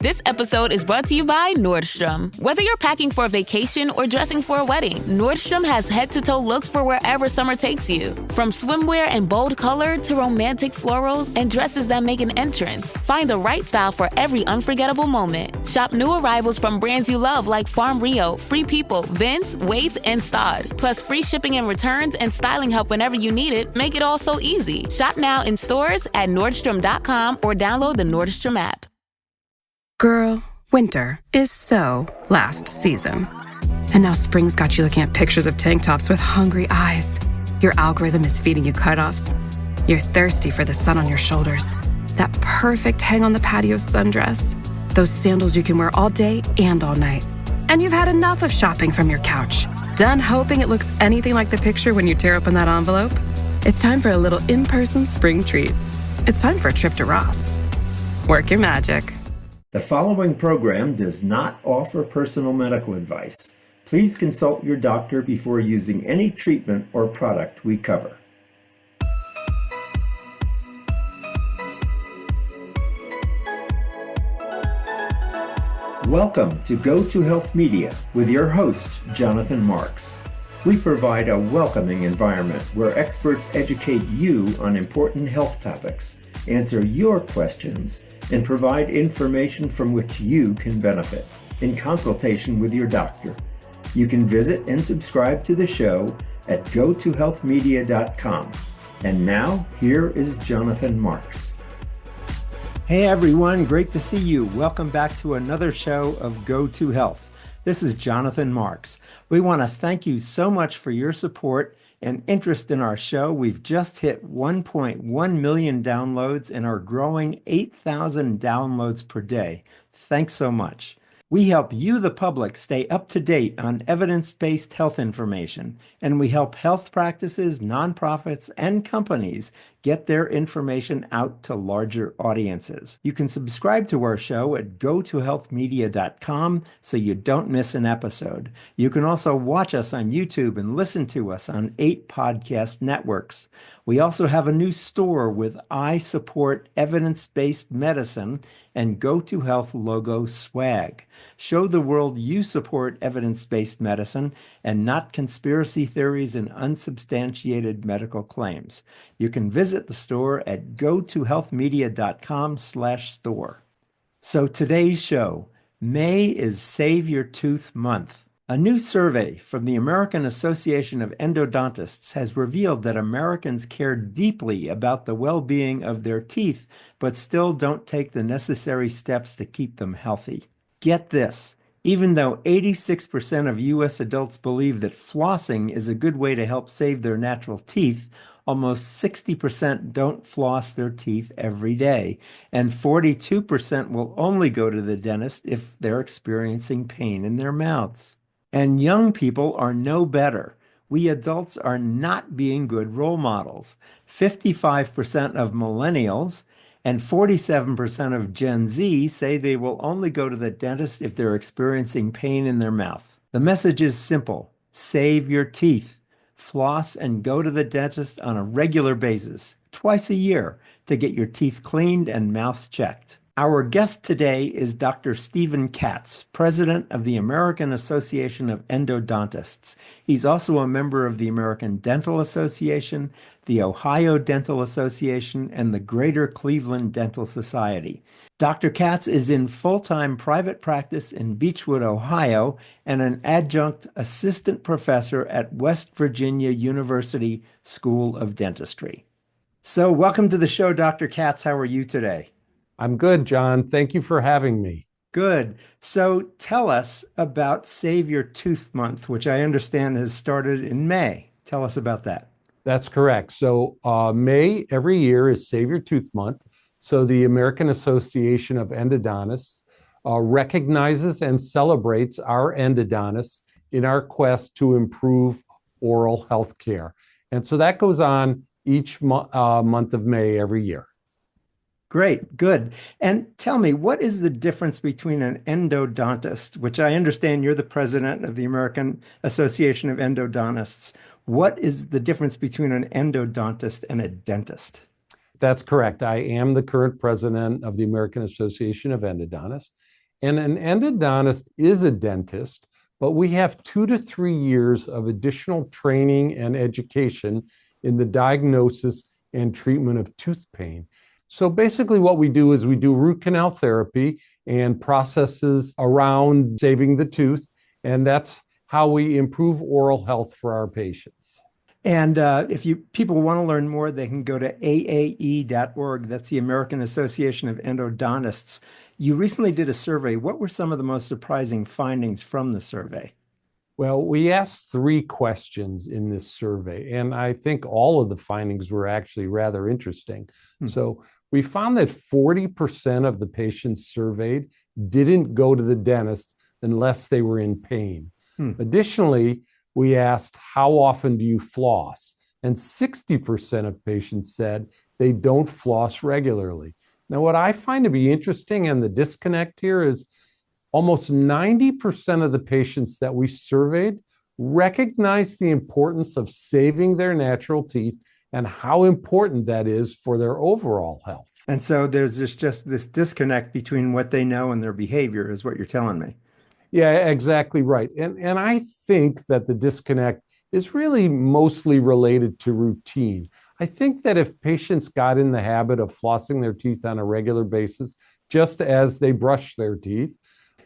This episode is brought to you by Nordstrom. Whether you're packing for a vacation or dressing for a wedding, Nordstrom has head-to-toe looks for wherever summer takes you. From swimwear and bold color to romantic florals and dresses that make an entrance, find the right style for every unforgettable moment. Shop new arrivals from brands you love like Farm Rio, Free People, Vince, Wait, and Stod. Plus free shipping and returns and styling help whenever you need it make it all so easy. Shop now in stores at Nordstrom.com or download the Nordstrom app. Girl, winter is so last season. And now spring's got you looking at pictures of tank tops with hungry eyes. Your algorithm is feeding you cutoffs. You're thirsty for the sun on your shoulders. That perfect hang on the patio sundress. Those sandals you can wear all day and all night. And you've had enough of shopping from your couch. Done hoping it looks anything like the picture when you tear open that envelope? It's time for a little in-person spring treat. It's time for a trip to Ross. Work your magic. The following program does not offer personal medical advice. Please consult your doctor before using any treatment or product we cover. Welcome to Go to Health Media with your host, Jonathan Marks. We provide a welcoming environment where experts educate you on important health topics, answer your questions, and provide information from which you can benefit in consultation with your doctor. You can visit and subscribe to the show at gotohealthmedia.com. And now, here is Jonathan Marks. Hey everyone, great to see you. Welcome back to another show of Go to Health. This is Jonathan Marks. We want to thank you so much for your support and interest in our show. We've just hit 1.1 million downloads and are growing 8,000 downloads per day. Thanks so much. We help you, the public, stay up to date on evidence-based health information, and we help health practices, nonprofits, and companies get their information out to larger audiences. You can subscribe to our show at gotohealthmedia.com so you don't miss an episode. You can also watch us on YouTube and listen to us on 8 podcast networks. We also have a new store with I Support Evidence-Based Medicine and Go to Health logo swag. Show the world you support evidence-based medicine and not conspiracy theories and unsubstantiated medical claims. You can visit the store at gotohealthmedia.com/store. So today's show, May is Save Your Tooth Month. A new survey from the American Association of Endodontists has revealed that Americans care deeply about the well-being of their teeth, but still don't take the necessary steps to keep them healthy. Get this. Even though 86% of U.S. adults believe that flossing is a good way to help save their natural teeth, almost 60% don't floss their teeth every day, and 42% will only go to the dentist if they're experiencing pain in their mouths. And young people are no better. We adults are not being good role models. 55% of millennials and 47% of Gen Z say they will only go to the dentist if they're experiencing pain in their mouth. The message is simple. Save your teeth. Floss and go to the dentist on a regular basis, twice a year, to get your teeth cleaned and mouth checked. Our guest today is Dr. Stephen Katz, president of the American Association of Endodontists. He's also a member of the American Dental Association, the Ohio Dental Association, and the Greater Cleveland Dental Society. Dr. Katz is in full-time private practice in Beechwood, Ohio, and an adjunct assistant professor at West Virginia University School of Dentistry. So welcome to the show, Dr. Katz. How are you today? I'm good, John. Thank you for having me. Good. So tell us about Save Your Tooth Month, which I understand has started in May. Tell us about that. That's correct. So May every year is Save Your Tooth Month. So the American Association of Endodontists recognizes and celebrates our endodontists in our quest to improve oral health care. And so that goes on each month of May every year. Great, good. And tell me, what is the difference between an endodontist, which I understand you're the president of the American Association of Endodontists. What is the difference between an endodontist and a dentist? That's correct. I am the current president of the American Association of Endodontists. And an endodontist is a dentist, but we have 2 to 3 years of additional training and education in the diagnosis and treatment of tooth pain. So basically what we do is we do root canal therapy and processes around saving the tooth, and that's how we improve oral health for our patients. And if people want to learn more, they can go to AAE.org. That's the American Association of Endodontists. You recently did a survey. What were some of the most surprising findings from the survey? Well, we asked 3 questions in this survey, and I think all of the findings were actually rather interesting. So we found that 40% of the patients surveyed didn't go to the dentist unless they were in pain. Additionally, we asked, how often do you floss? And 60% of patients said they don't floss regularly. Now, what I find to be interesting and the disconnect here is almost 90% of the patients that we surveyed recognized the importance of saving their natural teeth and how important that is for their overall health. And so there's just this disconnect between what they know and their behavior is what you're telling me. Yeah, exactly right. And I think that the disconnect is really mostly related to routine. I think that if patients got in the habit of flossing their teeth on a regular basis, just as they brush their teeth,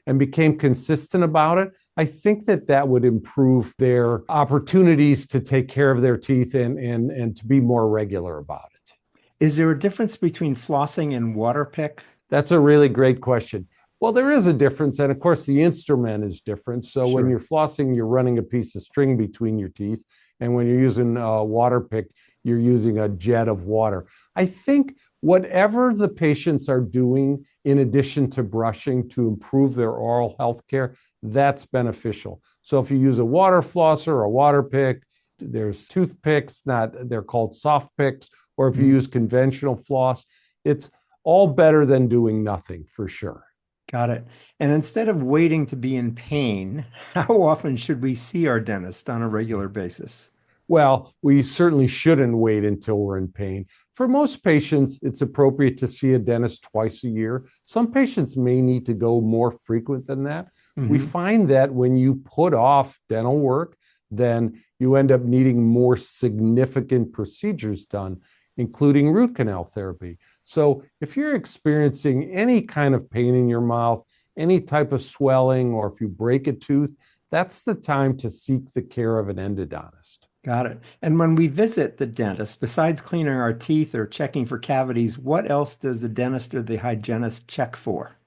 and became consistent about it, I think that that would improve their opportunities to take care of their teeth and to be more regular about it. Is there a difference between flossing and water pick? That's a really great question. Well, there is a difference, and of course, the instrument is different. So when you're flossing, you're running a piece of string between your teeth, and when you're using a water pick, you're using a jet of water. I think whatever the patients are doing in addition to brushing to improve their oral health care, that's beneficial. So if you use a water flosser or a water pick, there's toothpicks, they're called soft picks, or if you use conventional floss, it's all better than doing nothing for sure. Got it. And instead of waiting to be in pain, how often should we see our dentist on a regular basis? Well, we certainly shouldn't wait until we're in pain. For most patients, it's appropriate to see a dentist twice a year. Some patients may need to go more frequent than that. We find that when you put off dental work, then you end up needing more significant procedures done, including root canal therapy. So if you're experiencing any kind of pain in your mouth, any type of swelling, or if you break a tooth, that's the time to seek the care of an endodontist. Got it. And when we visit the dentist, besides cleaning our teeth or checking for cavities, what else does the dentist or the hygienist check for?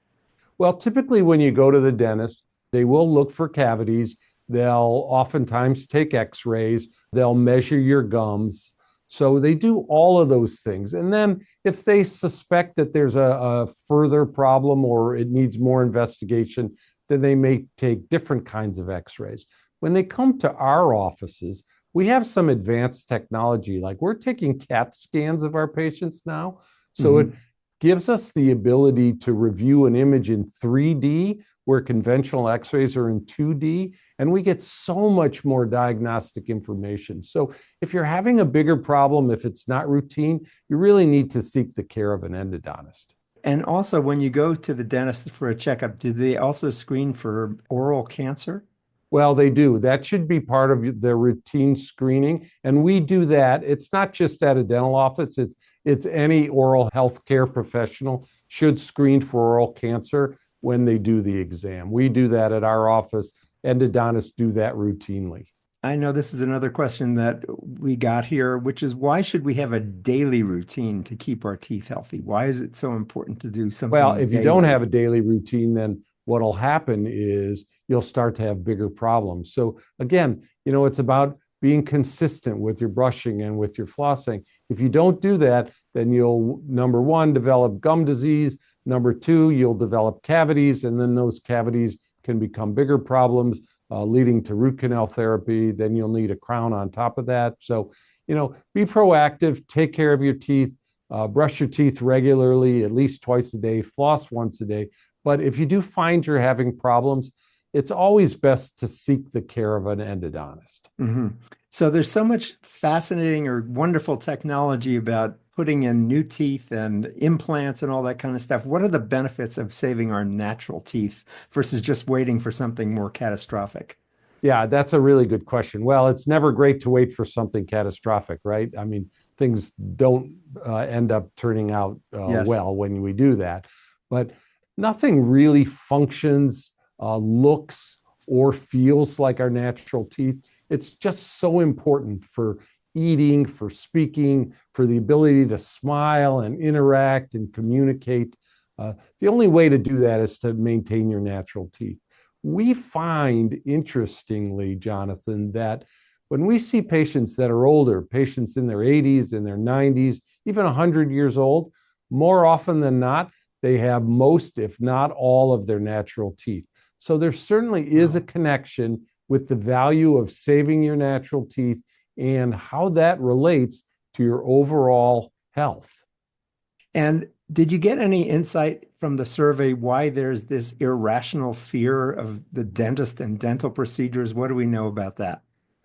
Well, typically when you go to the dentist, they will look for cavities. They'll oftentimes take x-rays. They'll measure your gums. So they do all of those things. And then if they suspect that there's a further problem or it needs more investigation, then they may take different kinds of x-rays. When they come to our offices, we have some advanced technology, like we're taking Katz scans of our patients now. So it gives us the ability to review an image in 3D where conventional x-rays are in 2D, and we get so much more diagnostic information. So if you're having a bigger problem, if it's not routine, you really need to seek the care of an endodontist. And also, when you go to the dentist for a checkup, do they also screen for oral cancer? Well, they do. That should be part of their routine screening. And we do that. It's not just at a dental office, it's any oral health care professional should screen for oral cancer when they do the exam. We do that at our office. Endodontists do that routinely. I know this is another question that we got here, which is why should we have a daily routine to keep our teeth healthy? Why is it so important to do something Well, if daily? you don't have a daily routine, then what'll happen is you'll start to have bigger problems. So again, it's about being consistent with your brushing and with your flossing. If you don't do that, then you'll, number one, develop gum disease. Number two, you'll develop cavities, and then those cavities can become bigger problems, leading to root canal therapy. Then you'll need a crown on top of that. So, be proactive, take care of your teeth, brush your teeth regularly, at least twice a day, floss once a day. But if you do find you're having problems, it's always best to seek the care of an endodontist. So there's so much fascinating or wonderful technology about putting in new teeth and implants and all that kind of stuff, what are the benefits of saving our natural teeth versus just waiting for something more catastrophic? Yeah, that's a really good question. Well, it's never great to wait for something catastrophic, right? I mean, things don't end up turning out Yes. well when we do that. But nothing really functions, looks, or feels like our natural teeth. It's just so important for eating, for speaking, for the ability to smile and interact and communicate. The only way to do that is to maintain your natural teeth. We find, interestingly, Jonathan, that when we see patients that are older, patients in their 80s, in their 90s, even 100 years old, more often than not, they have most, if not all, of their natural teeth. So there certainly is a connection with the value of saving your natural teeth and how that relates to your overall health. And did you get any insight from the survey why there's this irrational fear of the dentist and dental procedures? What do we know about that?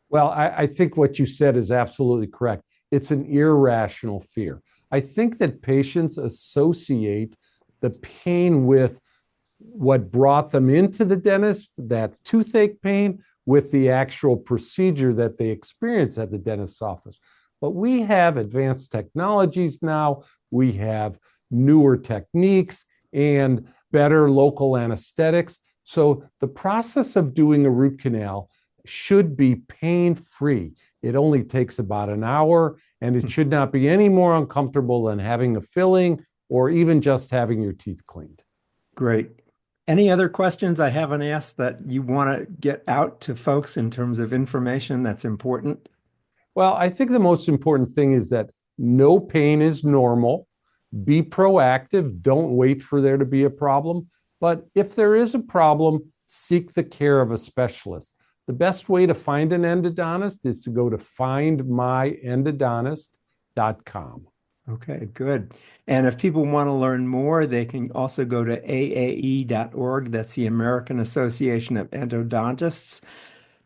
Well, I think what you said is absolutely correct. It's an irrational fear. I think that patients associate the pain with what brought them into the dentist, that toothache pain, with the actual procedure that they experience at the dentist's office. But we have advanced technologies now. We have newer techniques and better local anesthetics. So the process of doing a root canal should be pain-free. It only takes about an hour, and it should not be any more uncomfortable than having a filling or even just having your teeth cleaned. Great. Any other questions I haven't asked that you want to get out to folks in terms of information that's important? Well, I think the most important thing is that no pain is normal. Be proactive. Don't wait for there to be a problem. But if there is a problem, seek the care of a specialist. The best way to find an endodontist is to go to findmyendodontist.com. Okay, good. And if people want to learn more, they can also go to AAE.org. That's the American Association of Endodontists.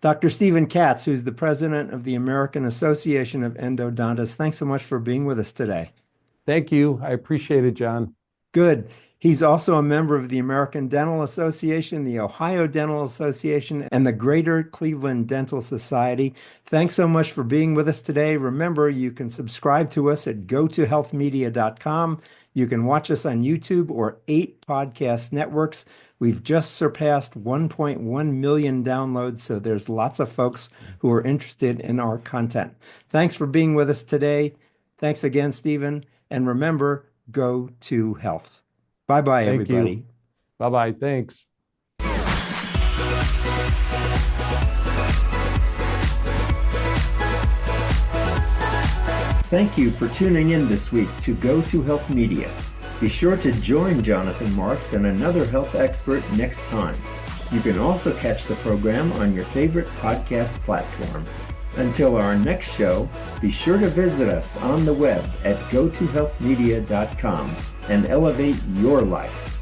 Dr. Stephen Katz, who's the president of the American Association of Endodontists, thanks so much for being with us today. Thank you. I appreciate it, John. Good. He's also a member of the American Dental Association, the Ohio Dental Association, and the Greater Cleveland Dental Society. Thanks so much for being with us today. Remember, you can subscribe to us at gotohealthmedia.com. You can watch us on YouTube or 8 podcast networks. We've just surpassed 1.1 million downloads, so there's lots of folks who are interested in our content. Thanks for being with us today. Thanks again, Stephen. And remember, go to health. Bye-bye, everybody. You. Bye-bye. Thanks. Thank you for tuning in this week to Go to Health Media. Be sure to join Jonathan Marks and another health expert next time. You can also catch the program on your favorite podcast platform. Until our next show, be sure to visit us on the web at gotohealthmedia.com and elevate your life.